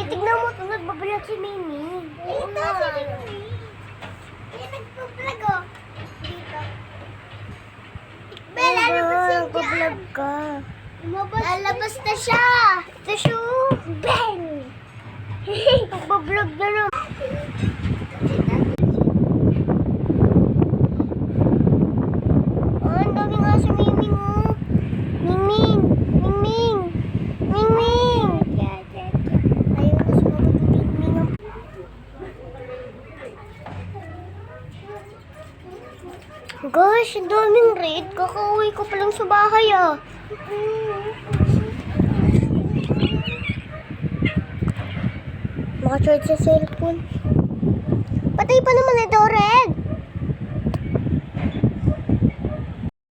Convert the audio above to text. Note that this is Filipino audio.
tignan mo ito. Nagbabalat si Mimi. Ito si Mimi. Yan nagpa-vlog oh. Dito. Bella, lalabas yan dyan. Nagbablog ka. Lalabas na siya. Ito siya. Bang! Nagbablog na lang. Ang daming aso, Miming, oh. Mingming! Mingming! Mingming! Ayaw na sumagot ni Mingming. Gosh, ang daming red. Kakauwi ko pa lang sa bahay, ah. Naka-charge sa cellphone. Patay pa naman ito, red.